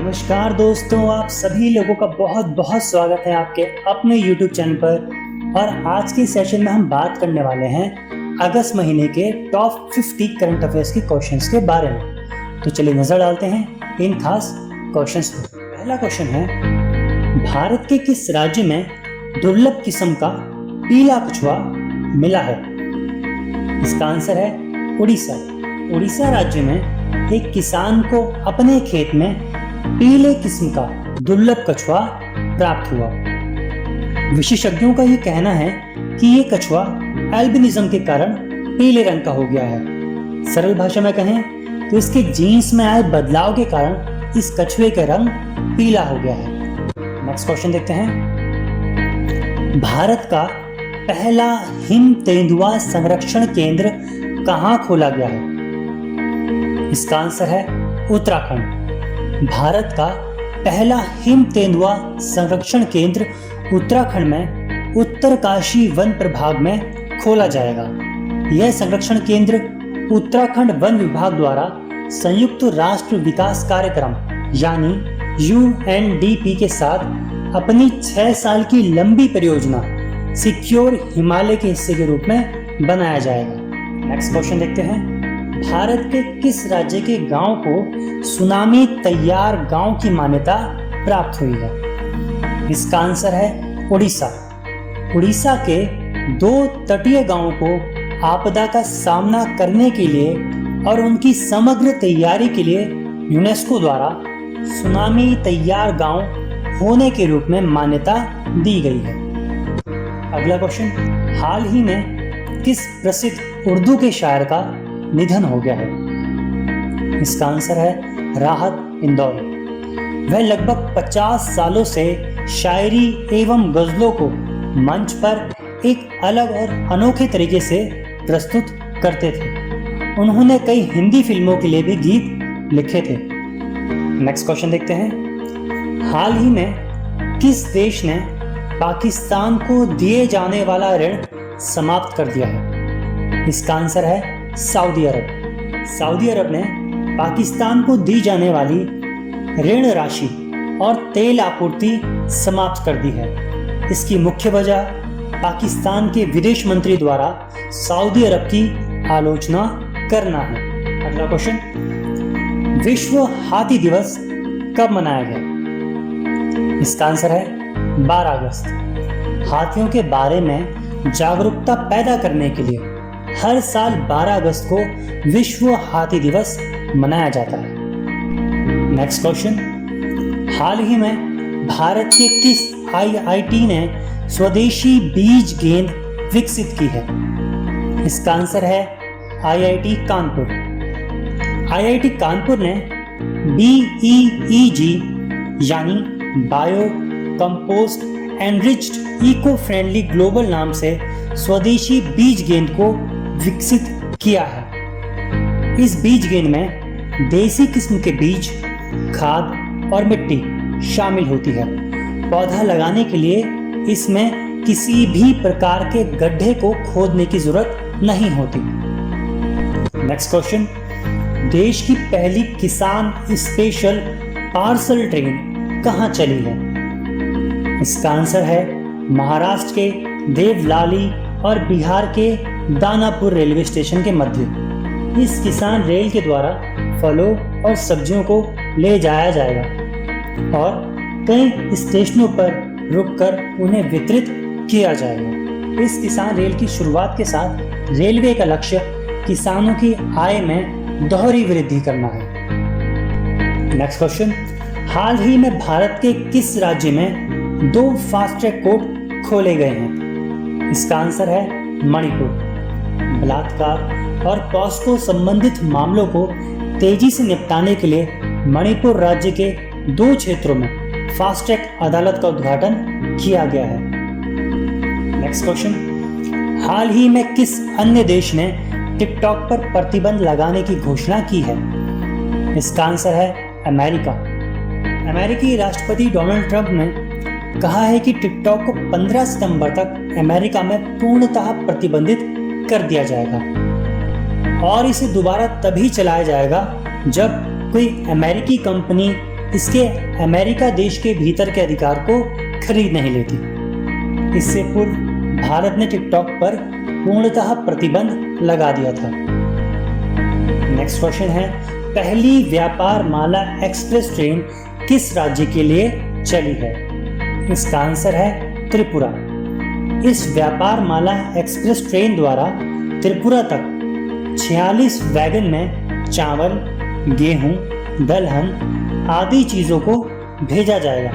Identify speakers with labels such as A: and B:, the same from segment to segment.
A: नमस्कार दोस्तों, आप सभी लोगों का बहुत बहुत स्वागत है आपके अपने YouTube चैनल पर। और आज के सेशन में हम बात करने वाले हैं अगस्त महीने के टॉप 50 करंट अफेयर्स के क्वेश्चंस के बारे में। तो चलिए नजर डालते हैं इन खास क्वेश्चंस पर। पहला क्वेश्चन है, भारत के किस राज्य में दुर्लभ किस्म का पीला कछुआ मिला है? इसका आंसर है उड़ीसा। उड़ीसा राज्य में एक किसान को अपने खेत में पीले किस्म का दुर्लभ कछुआ प्राप्त हुआ। विशेषज्ञों का यह कहना है कि ये कछुआ एल्बिनिज्म के कारण पीले रंग का हो गया है। सरल भाषा में कहें तो इसके जीन्स में आए बदलाव के कारण इस कछुए का रंग पीला हो गया है। नेक्स्ट क्वेश्चन देखते हैं, भारत का पहला हिम तेंदुआ संरक्षण केंद्र कहाँ खोला गया है? इसका आंसर है उत्तराखंड। भारत का पहला हिम तेंदुआ संरक्षण केंद्र उत्तराखंड में उत्तरकाशी वन प्रभाग में खोला जाएगा। यह संरक्षण केंद्र उत्तराखंड वन विभाग द्वारा संयुक्त राष्ट्र विकास कार्यक्रम यानी UNDP के साथ अपनी 6 साल की लंबी परियोजना सिक्योर हिमालय के हिस्से के रूप में बनाया जाएगा। नेक्स्ट क्वेश्चन देखते हैं, भारत के किस राज्य के गांव को सुनामी तैयार गांव की मान्यता प्राप्त हुई है? इसका आंसर है उड़ीसा। उड़ीसा के 2 तटीय गांवों को आपदा का सामना करने के लिए और उनकी समग्र तैयारी के लिए यूनेस्को द्वारा सुनामी तैयार गांव होने के रूप में मान्यता दी गई है। अगला क्वेश्चन, हाल ही में किस प्रसिद्ध उर्दू के शायर का निधन हो गया है? इसका आंसर है राहत इंदौरी। वह लगभग 50 सालों से शायरी एवं गजलों को मंच पर एक अलग और अनोखे तरीके से प्रस्तुत करते थे। उन्होंने कई हिंदी फिल्मों के लिए भी गीत लिखे थे। नेक्स्ट क्वेश्चन देखते हैं, हाल ही में किस देश ने पाकिस्तान को दिए जाने वाला ऋण समाप्त कर दिया है? इसका आंसर है सऊदी अरब। सऊदी अरब ने पाकिस्तान को दी जाने वाली ऋण राशि और तेल आपूर्ति समाप्त कर दी है। इसकी मुख्य वजह पाकिस्तान के विदेश मंत्री द्वारा सऊदी अरब की आलोचना करना है। अगला क्वेश्चन, विश्व हाथी दिवस कब मनाया गया? इसका आंसर है 12 अगस्त। हाथियों के बारे में जागरूकता पैदा करने के लिए हर साल 12 अगस्त को विश्व हाथी दिवस मनाया जाता है। नेक्स्ट क्वेश्चन, हाल ही में भारत के किस IIT ने स्वदेशी बीज गेंद विकसित की है? इसका आंसर है IIT कानपुर। IIT कानपुर ने BEEG यानी bio compost enriched eco friendly global नाम से स्वदेशी बीज गेंद को विकसित किया है। इस बीज गेंद में देसी किस्म के बीज, खाद और मिट्टी शामिल होती है। पौधा लगाने के लिए इसमें किसी भी प्रकार के गड्ढे को खोदने की जरूरत नहीं होती। नेक्स्ट क्वेश्चन, देश की पहली किसान स्पेशल पार्सल ट्रेन कहाँ चली है? इसका आंसर है महाराष्ट्र के देवलाली और बिहार के दानापुर रेलवे स्टेशन के मध्य। इस किसान रेल के द्वारा फलों और सब्जियों को ले जाया जाएगा और कई स्टेशनों पर रुककर उन्हें वितरित किया जाएगा। इस किसान रेल की शुरुआत के साथ रेलवे का लक्ष्य किसानों की आय में दोहरी वृद्धि करना है। नेक्स्ट क्वेश्चन, हाल ही में भारत के किस राज्य में 2 फास्ट ट्रैक कोर्ट खोले गए हैं? इसका आंसर है मणिपुर। बलात्कार और पॉस्को संबंधित मामलों को तेजी से निपटाने के लिए मणिपुर राज्य के 2 क्षेत्रों में फास्ट ट्रैक अदालत का उद्घाटन किया गया है। नेक्स्ट क्वेश्चन, हाल ही में किस अन्य देश ने टिकटॉक पर प्रतिबंध लगाने की घोषणा की है? इसका आंसर है अमेरिका। अमेरिकी राष्ट्रपति डोनाल्ड ट्रंप ने कहा है कि टिकटॉक को 15 सितंबर तक अमेरिका में पूर्णतः प्रतिबंधित कर दिया जाएगा और इसे दोबारा तभी चलाया जाएगा जब कोई अमेरिकी कंपनी इसके अमेरिका देश के भीतर के अधिकार को खरीद नहीं लेती। इससे पूर्व भारत ने टिकटॉक पर पूर्णतः प्रतिबंध लगा दिया था। नेक्स्ट क्वेश्चन है, पहली व्यापार माला एक्सप्रेस ट्रेन किस राज्य के लिए चली है? इसका आंसर है त्रिपुरा। इस व्यापार माला एक्सप्रेस ट्रेन द्वारा त्रिपुरा तक 46 वैगन में चावल, गेहूं, दलहन आदि चीजों को भेजा जाएगा।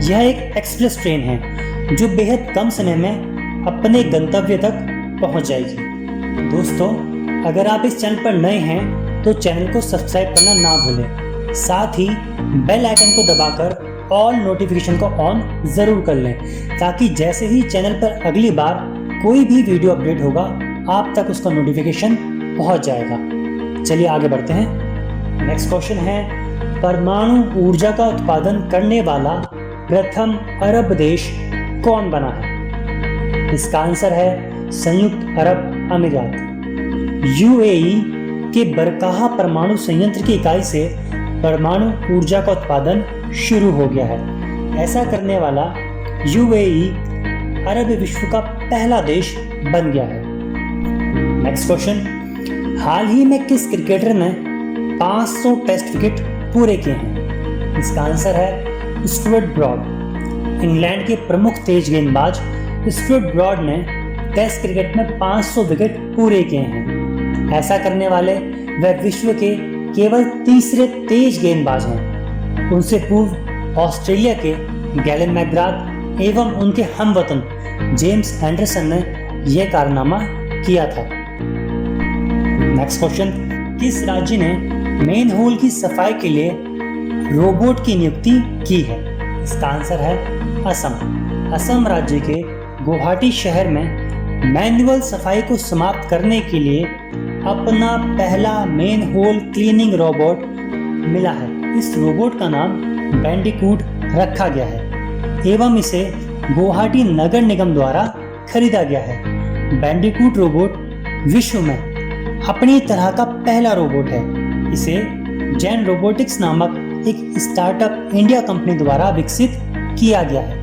A: यह एक एक्सप्रेस ट्रेन है जो बेहद कम समय में अपने गंतव्य तक पहुंच जाएगी। दोस्तों, अगर आप इस चैनल पर नए हैं तो चैनल को सब्सक्राइब करना ना भूलें। साथ ही बेल आइकन को दबाकर ऑल नोटिफिकेशन को ऑन जरूर कर लें, ताकि जैसे ही चैनल पर अगली बार कोई भी वीडियो अपडेट होगा आप तक उसका नोटिफिकेशन पहुंच जाएगा। चलिए आगे बढ़ते हैं। नेक्स्ट क्वेश्चन है, परमाणु ऊर्जा का उत्पादन करने वाला प्रथम अरब देश कौन बना है? इसका आंसर है संयुक्त अरब अमीरात। यूएई के बरकाहा परमाणु संयंत्र की इकाई से परमाणु ऊर्जा का उत्पादन शुरू हो गया है। ऐसा करने वाला यूएई अरब विश्व का पहला देश बन गया है। नेक्स्ट क्वेश्चन, हाल ही में किस क्रिकेटर ने 500 टेस्ट विकेट पूरे किए हैं? इसका आंसर है स्टुअर्ट ब्रॉड। इंग्लैंड के प्रमुख तेज गेंदबाज स्टुअर्ट ब्रॉड ने टेस्ट क्रिकेट में 500 विकेट पूरे किए हैं। ऐसा करने वाले वह विश्व के केवल तीसरे तेज गेंदबाज हैं। उनसे पूर्व ऑस्ट्रेलिया के गैलन मैकग्राथ एवं उनके हमवतन जेम्स एंडरसन ने यह कारनामा किया था। नेक्स्ट क्वेश्चन, किस राज्य ने मेन होल की सफाई के लिए रोबोट की नियुक्ति की है? इसका आंसर है असम। असम राज्य के गुवाहाटी शहर में मैनुअल सफाई को समाप्त करने के लिए अपना पहला मेन होल क्लीनिंग रोबोट मिला है। इस रोबोट का नाम बैंडिकूट रखा गया है एवं इसे गुवाहाटी नगर निगम द्वारा खरीदा गया है। बैंडिकूट रोबोट विश्व में अपनी तरह का पहला रोबोट है। इसे जैन रोबोटिक्स नामक एक स्टार्टअप इंडिया कंपनी द्वारा विकसित किया गया है।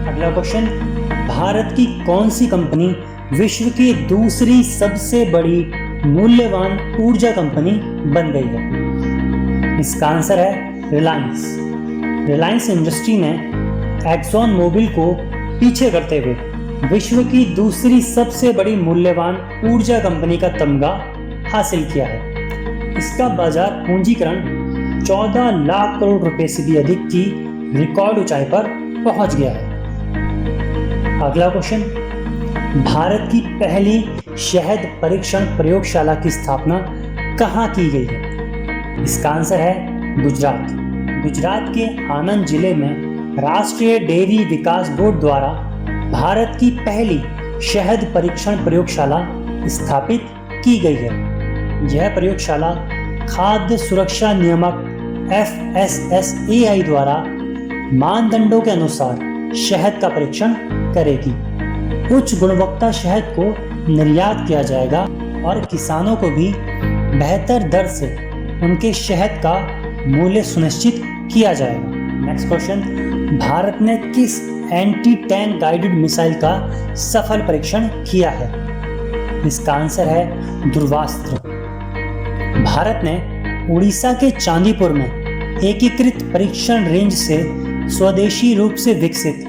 A: अगला क्वेश्चन, भारत की कौन सी कंपनी विश्व की दूसरी सबसे बड़ी मूल्यवान ऊर्जा कंपनी बन गई है? इसका आंसर है रिलायंस। रिलायंस इंडस्ट्री ने एक्सॉन मोबिल को पीछे करते हुए विश्व की दूसरी सबसे बड़ी मूल्यवान ऊर्जा कंपनी का तमगा हासिल किया है। इसका बाजार पूंजीकरण 14 लाख करोड़ रुपए से भी अधिक की रिकॉर्ड ऊंचाई पर पहुंच गया है। अगला क्वेश्चन, भारत की पहली शहद परीक्षण प्रयोगशाला की स्थापना कहाँ की गई है? इसका आंसर है गुजरात। गुजरात के आनंद जिले में राष्ट्रीय डेयरी विकास बोर्ड द्वारा भारत की पहली शहद परीक्षण प्रयोगशाला स्थापित की गई है। यह प्रयोगशाला खाद्य सुरक्षा नियामक FSSAI द्वारा मानदंडों के अनुसार शहद का परीक्षण करेगी। उच्च गुणवत्ता शहद को निर्यात किया जाएगा और किसानों को भी बेहतर दर से उनके शहद का मूल्य सुनिश्चित किया जाएगा। नेक्स्ट क्वेश्चन, भारत ने किस एंटी टैंक गाइडेड मिसाइल का सफल परीक्षण किया है? इसका आंसर है ध्रुवास्त्र। भारत ने उड़ीसा के चांदीपुर में एकीकृत परीक्षण रेंज से स्वदेशी रूप से विकसित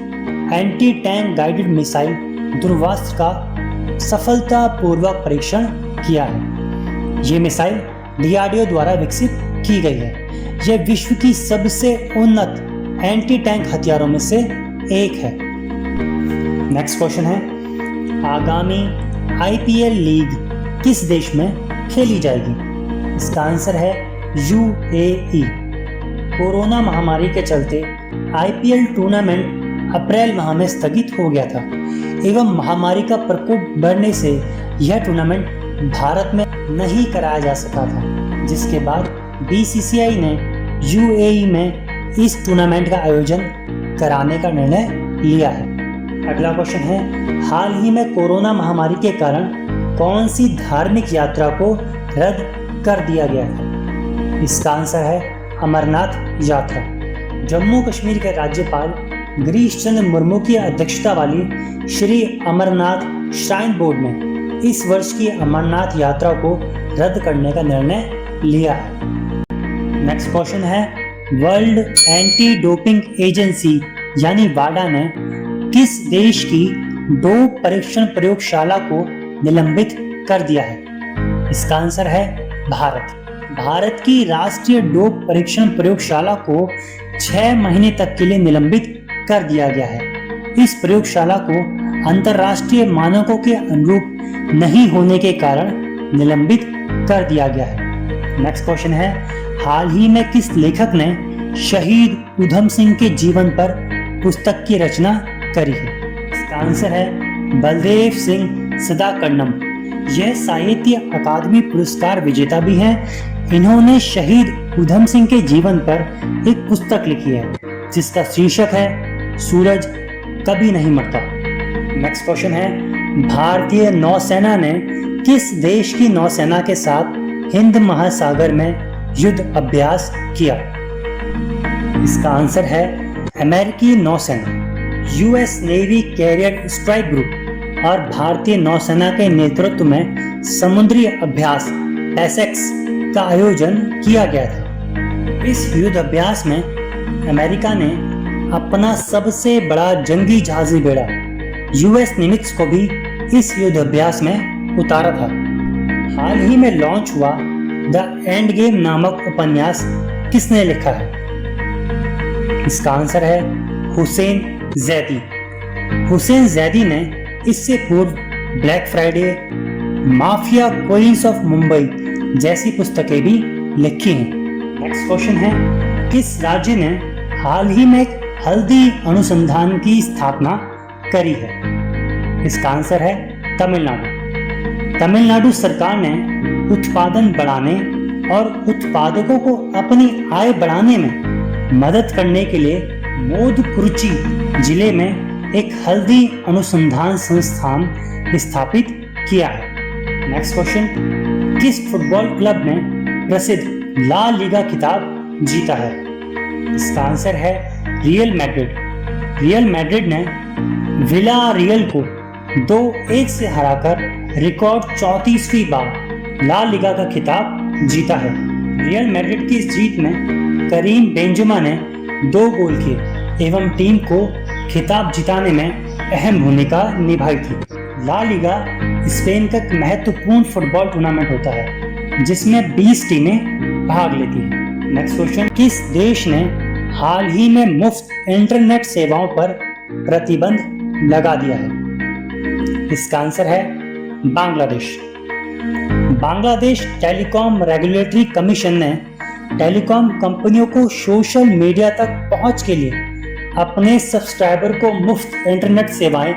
A: anti tank guided missile Dhruvastra का सफलतापूर्वक परीक्षण किया है। ये मिसाइल DRDO द्वारा विकसित की गई है। यह विश्व की सबसे उन्नत एंटी टैंक हथियारों में से एक है। नेक्स्ट क्वेश्चन है, आगामी IPL लीग किस देश में खेली जाएगी? इसका आंसर है UAE। कोरोना महामारी के चलते IPL टूर्नामेंट अप्रैल माह में स्थगित हो गया था एवं महामारी का प्रकोप बढ़ने से यह टूर्नामेंट भारत में नहीं कराया जा सका था, जिसके बाद BCCI ने UAE में इस टूर्नामेंट का आयोजन कराने का निर्णय लिया है। अगला क्वेश्चन है, हाल ही में कोरोना महामारी के कारण कौन सी धार्मिक यात्रा को रद्द कर दिया गया था? इसका आंसर है अमरनाथ यात्रा। जम्मू कश्मीर के राज्यपाल गिरीश चंद्र मुर्मू की अध्यक्षता वाली श्री अमरनाथ श्राइन बोर्ड ने इस वर्ष की अमरनाथ यात्रा को रद्द करने का निर्णय लिया है। नेक्स्ट क्वेश्चन है, वर्ल्ड एंटी डोपिंग एजेंसी यानी वाडा ने किस देश की डोप परीक्षण प्रयोगशाला को निलंबित कर दिया है? इसका आंसर है भारत। भारत की राष्ट्रीय डोप परीक्षण प्रयोगशाला को 6 महीने तक के लिए निलंबित कर दिया गया है। इस प्रयोगशाला को अंतर्राष्ट्रीय मानकों के अनुरूप नहीं होने के कारण निलंबित कर दिया गया है। नेक्स्ट क्वेश्चन है, हाल ही में किस लेखक ने शहीद उधम सिंह के जीवन पर पुस्तक की रचना करी है? इसका आंसर है बलदेव सिंह सदाकर्णम। यह साहित्य अकादमी पुरस्कार विजेता भी हैं। इन्होंने शहीद उधम सिंह के जीवन पर एक पुस्तक लिखी है जिसका शीर्षक है सूरज कभी नहीं मरता। नेक्स्ट क्वेश्चन है, भारतीय नौसेना ने किस देश की नौसेना के साथ हिंद महासागर में युद्ध अभ्यास किया? इसका आंसर है अमेरिकी नौसेना। US navy carrier strike group और भारतीय नौसेना के नेतृत्व में समुद्री अभ्यास पैसेक्स का आयोजन किया गया था। इस युद्ध अभ्यास में अमेरिका ने अपना सबसे बड़ा जंगी जहाजी बेड़ा यूएस निमित्ज को भी इस युद्ध अभ्यास में उतारा था। हाल ही में लॉन्च हुआ द एंड गेम नामक उपन्यास किसने लिखा है? इसका आंसर है हुसैन जैदी। हुसैन जैदी ने इससे पूर्व black Friday, mafia queens of Mumbai जैसी पुस्तकें भी लिखी हैं। नेक्स्ट क्वेश्चन है, किस राज्य ने हाल ही में एक हल्दी अनुसंधान की स्थापना करी है? इसका आंसर है तमिलनाडु। तमिलनाडु सरकार ने उत्पादन बढ़ाने और उत्पादकों को अपनी आय बढ़ाने में मदद करने के लिए मोदकुरुचि जिले में एक हल्दी अनुसंधान संस्थान स्थापित किया है। नेक्स्ट क्वेश्चन, किस फुटबॉल क्लब ने प्रसिद्ध ला लीगा खिताब जीता है? इसका आंसर है रियल मैड्रिड। रियल मैड्रिड ने विला रियल को 2-1 से हराकर रिकॉर्ड 34वीं बार ला लीगा का खिताब जीता है। रियल मैड्रिड की इस जीत में करीम बेंजेमा ने 2 गोल किए एवं टीम को खिताब जिताने में अहम भूमिका निभाई थी। ला लीगा स्पेन का एक महत्वपूर्ण फुटबॉल टूर्नामेंट होता है जिसमें 20 टीमें भाग लेती हैं। नेक्स्ट क्वेश्चन, किस देश ने हाल ही में मुफ्त इंटरनेट सेवाओं पर प्रतिबंध लगा दिया है? इसका आंसर है Bangladesh. Bangladesh telecom regulatory commission ने टेलीकॉम कंपनियों को सोशल मीडिया तक पहुंच के लिए अपने सब्सक्राइबर को मुफ्त इंटरनेट सेवाएं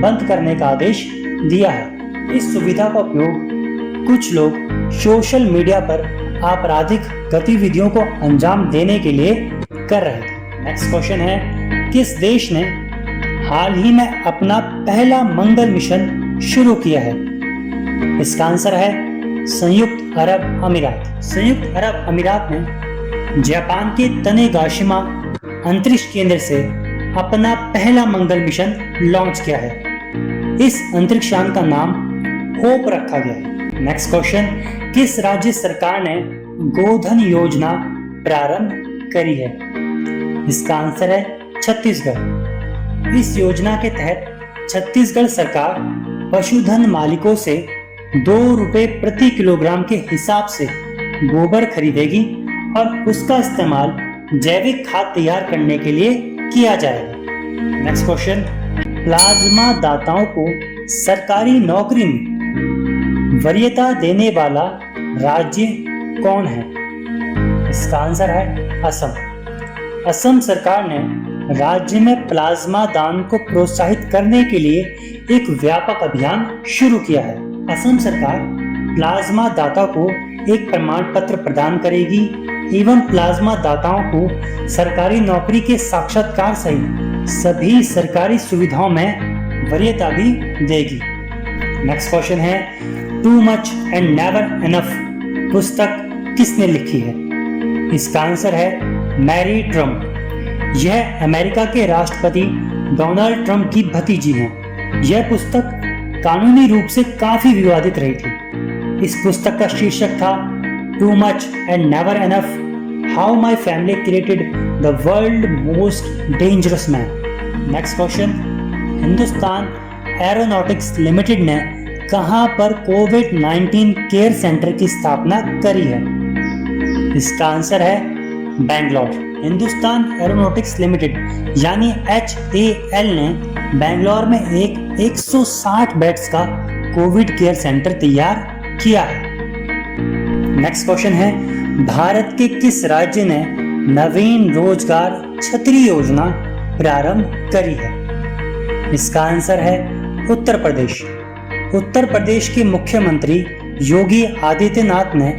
A: बंद करने का आदेश दिया है। इस सुविधा का उपयोग कुछ लोग सोशल मीडिया पर आपराधिक गतिविधियों को अंजाम देने के लिए कर रहे थे। नेक्स्ट क्वेश्चन है, किस देश ने हाल ही में अपना पहला मंगल मिशन शुरू किया है? इसका आंसर है संयुक्त अरब अमीरात। संयुक्त अरब अमीरात ने जापान के तनेगाशिमा अंतरिक्ष केंद्र से अपना पहला मंगल मिशन लॉन्च किया है। इस अंतरिक्ष यान का नाम होप रखा गया है। नेक्स्ट क्वेश्चन, किस राज्य सरकार ने गोधन योजना प्रारंभ करी है? इसका आंसर है छत्तीसगढ़। इस योजना के तहत छत्तीसगढ़ सरकार पशुधन मालिकों से 2 रुपए प्रति किलोग्राम के हिसाब से गोबर खरीदेगी और उसका इस्तेमाल जैविक खाद तैयार करने के लिए किया जाएगा। नेक्स्ट क्वेश्चन, प्लाज्मा दाताओं को सरकारी नौकरी में वरीयता देने वाला राज्य कौन है? इसका आंसर है असम। असम सरकार ने राज्य में प्लाज्मा दान को प्रोत्साहित करने के लिए एक व्यापक अभियान शुरू किया है। असम सरकार प्लाज्मा दाता को एक प्रमाण पत्र प्रदान करेगी एवं प्लाज्मा दाताओं को सरकारी नौकरी के साक्षात्कार सहित सभी सरकारी सुविधाओं में वरीयता भी देगी। नेक्स्ट क्वेश्चन है, too much and never enough पुस्तक किसने लिखी है? इसका आंसर है मैरी ट्रम्प। यह अमेरिका के राष्ट्रपति डोनाल्ड ट्रंप की भतीजी हैं। यह पुस्तक कानूनी रूप से काफी विवादित रही थी। इस पुस्तक का शीर्षक था too much and never enough, how my family created the world most dangerous man. Next question, Hindustan aeronautics limited ने कहां पर कोविड-19 केयर सेंटर की स्थापना करी है? इसका आंसर है बेंगलोर। हिंदुस्तान एरोनॉटिक्स लिमिटेड यानी HAL ने बेंगलोर में एक 160 बेड्स का कोविड केयर सेंटर तैयार किया है। नेक्स्ट क्वेश्चन है, भारत के किस राज्य ने नवीन रोजगार छतरी योजना प्रारंभ करी है? इसका आंसर है उत्तर प्रदेश। उत्तर प्रदेश के मुख्यमंत्री योगी आदित्यनाथ ने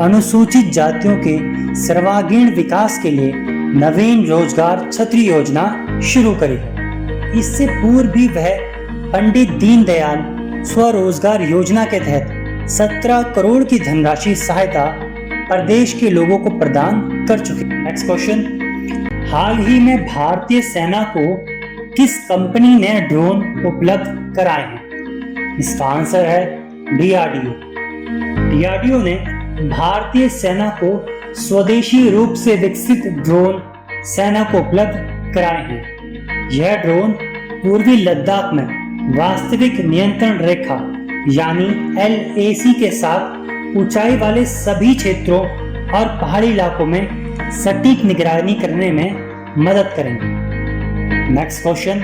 A: अनुसूचित जातियों के सर्वांगीण विकास के लिए नवीन रोजगार छतरी योजना शुरू करी है। इससे पूर्व भी वह पंडित दीनदयाल स्वरोजगार योजना के तहत 17 करोड़ की धनराशि सहायता प्रदेश के लोगों को प्रदान कर चुके। नेक्स्ट क्वेश्चन, हाल ही में भारतीय सेना को किस कंपनी ने ड्रोन उपलब्ध कराए हैं? इसका आंसर है DRDO। DRDO ने भारतीय सेना को स्वदेशी रूप से विकसित ड्रोन सेना को उपलब्ध कराए हैं। यह ड्रोन पूर्वी लद्दाख में वास्तविक नियंत्रण रेखा यानी LAC के साथ ऊंचाई वाले सभी क्षेत्रों और पहाड़ी इलाकों में सटीक निगरानी करने में मदद करेंगे। नेक्स्ट क्वेश्चन,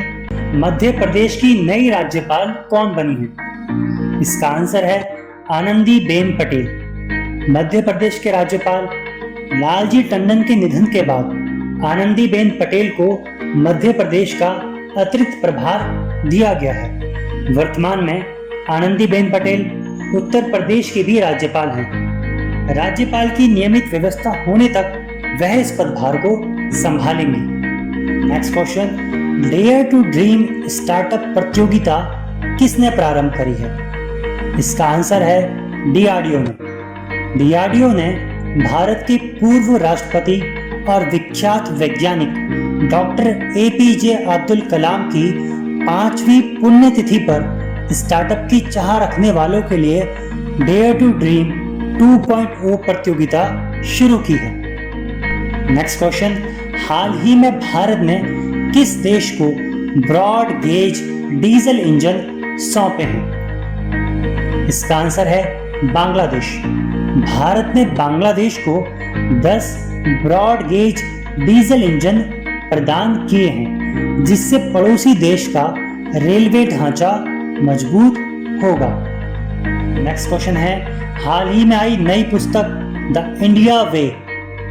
A: मध्य प्रदेश की नई राज्यपाल कौन बनी है? इसका आंसर है आनंदीबेन पटेल। मध्य प्रदेश के राज्यपाल लालजी टंडन के निधन के बाद आनंदीबेन पटेल को मध्य प्रदेश का अतिरिक्त प्रभार दिया गया है। वर्तमान में आनंदीबेन पटेल उत्तर प्रदेश के भी राज्यपाल हैं। राज्यपाल की नियमित व्यवस्था होने तक वह इस पदभार को संभालेंगे। Next question, dare to dream startup प्रतियोगिता किसने प्रारंभ करी है? इसका आंसर है DRDO ने। DRDO ने भारत के पूर्व राष्ट्रपति और विख्यात वैज्ञानिक डॉक्टर APJ अब्दुल कलाम की 5वीं पुण्यतिथि पर स्टार्टअप की चाह रखने वालों के लिए डेयर टू ड्रीम 2.0 प्रतियोगिता शुरू की है। नेक्स्ट क्वेश्चन, हाल ही में भारत ने किस देश को ब्रॉड गेज डीजल इंजन सौंपे हैं? इसका आंसर है बांग्लादेश। भारत ने बांग्लादेश को 10 ब्रॉड गेज डीजल इंजन प्रदान किए हैं, जिससे पड़ोसी देश का रेलवे ढांचा मजबूत होगा। नेक्स्ट क्वेश्चन है, हाल ही में आई नई पुस्तक the India way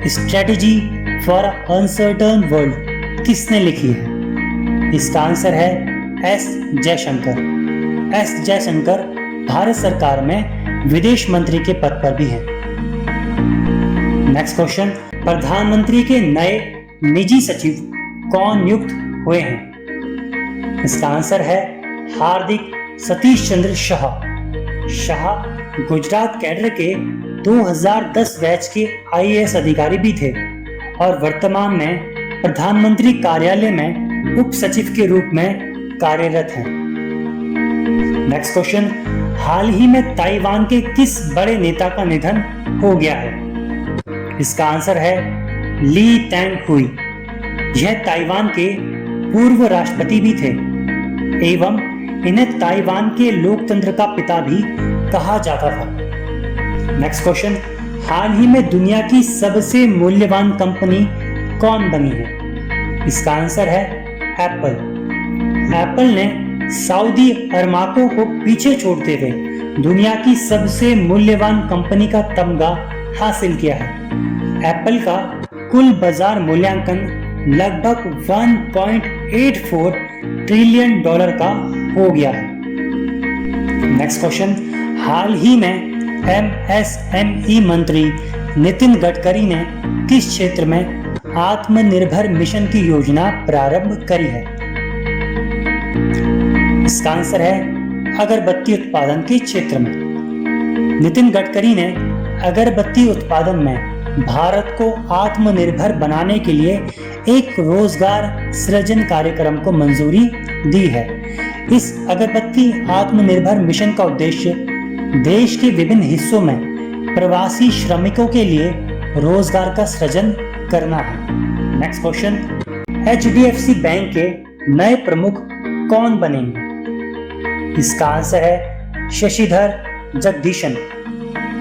A: strategy for uncertain world किसने लिखी है? इसका आंसर है S जयशंकर। S जयशंकर भारत सरकार में विदेश मंत्री के पद पर भी हैं। नेक्स्ट क्वेश्चन, प्रधानमंत्री के नए निजी सचिव कौन नियुक्त हुए हैं? इसका आंसर है हार्दिक सतीश चंद्र शाह। शाह गुजरात कैडर के 2010 बैच के IAS अधिकारी भी थे और वर्तमान में प्रधानमंत्री कार्यालय में उप सचिव के रूप में कार्यरत हैं। नेक्स्ट क्वेश्चन, हाल ही में ताइवान के किस बड़े नेता का निधन हो गया है? इसका आंसर है ली तेंग हुई। यह ताइवान के पूर्व राष्ट्रपति भी थे एवं इन्हें ताइवान के लोकतंत्र का पिता भी कहा जाता था। नेक्स्ट क्वेश्चन, हाल ही में दुनिया की सबसे मूल्यवान कंपनी कौन बनी है? इसका आंसर है एप्पल। एप्पल ने सऊदी अरमाको को पीछे छोड़ते हुए दुनिया की सबसे मूल्यवान कंपनी का तमगा हासिल किया है। एप्पल का कुल बाजार मूल्यांकन लगभग 1.84 ट्रिलियन डॉलर का हो गया है। नेक्स्ट क्वेश्चन, हाल ही में MSME मंत्री नितिन गडकरी ने किस क्षेत्र में आत्मनिर्भर मिशन की योजना प्रारंभ करी है? इसका आंसर है अगरबत्ती उत्पादन के क्षेत्र में। नितिन गडकरी ने अगरबत्ती उत्पादन में भारत को आत्मनिर्भर बनाने के लिए एक रोजगार सृजन कार्यक्रम को मंजूरी दी है। इस अगरबत्ती आत्मनिर्भर मिशन का उद्देश्य देश के विभिन्न हिस्सों में प्रवासी श्रमिकों के लिए रोजगार का सृजन करना है। नेक्स्ट क्वेश्चन, HDFC बैंक के नए प्रमुख कौन बनेंगे? इसका आंसर है शशिधर जगदीशन।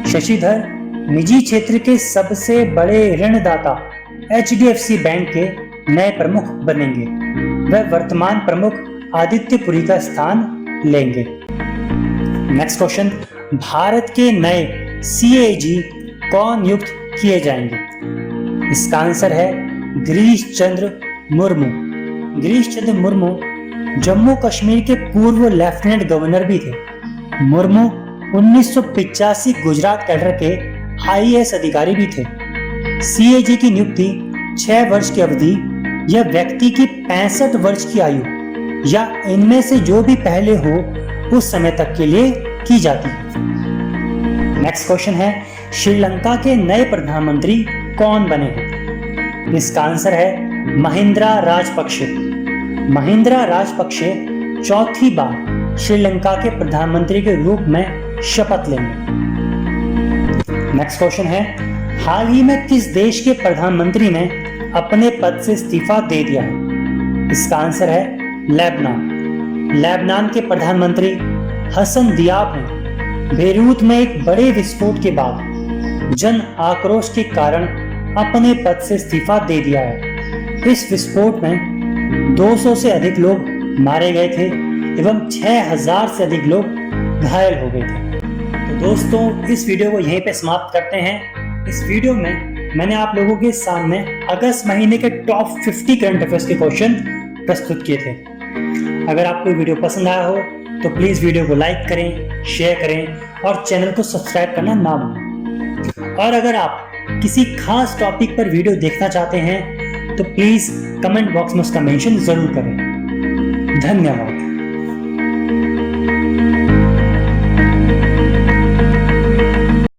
A: शशिधर निजी क्षेत्र के सबसे बड़े ऋणदाता HDFC बैंक के नए प्रमुख बनेंगे। वह वर्तमान प्रमुख आदित्य पुरी का स्थान लेंगे। नेक्स्ट क्वेश्चन, भारत के नए CAG कौन नियुक्त किए जाएंगे? इसका आंसर है गिरीश चंद्र मुर्मू। गिरीश चंद्र मुर्मू जम्मू कश्मीर के पूर्व लेफ्टिनेंट गवर्नर भी थे। मुर्मू 1985 गुजरात कैडर के IAS अधिकारी भी थे। CAG की नियुक्ति 6 वर्ष की अवधि या व्यक्ति की 65 वर्ष की आयु या इनमें से जो भी पहले हो उस समय तक के लिए की जाती है। नेक्स्ट क्वेश्चन है, श्रीलंका के नए प्रधानमंत्री कौन बने हैं? इसका आंसर है महिंद्रा राजपक्षे। महिंद्रा राजपक्षे चौथी बार श्रीलंका के प्रधानमंत्री के रूप में शपथ लेंगे। नेक्स्ट क्वेश्चन है, हाल ही में किस देश के प्रधानमंत्री ने अपने पद से इस्तीफा दे दिया है? इसका आंसर है लेबनान। लेबनान के प्रधानमंत्री हसन दियाब ने बेरूत में एक बड़े विस्फोट के बाद जन आक्रोश के कारण अपने पद से इस्तीफा दे दिया है। इस विस्फोट में 200 से अधिक लोग मारे गए थे एवं 6000 से अधिक लोग घायल हो गए थे। तो दोस्तों, इस वीडियो को यहीं पे समाप्त करते हैं। इस वीडियो में मैंने आप लोगों के सामने अगस्त महीने के टॉप 50 करंट अफेयर्स के क्वेश्चन प्रस्तुत किए थे। अगर आपको वीडियो पसंद आया हो तो प्लीज वीडियो को लाइक करें, शेयर करें और चैनल को सब्सक्राइब करना ना भूलें। और अगर आप किसी खास टॉपिक पर वीडियो देखना चाहते हैं तो प्लीज कमेंट बॉक्स में उसका मेंशन जरूर करें। धन्यवाद।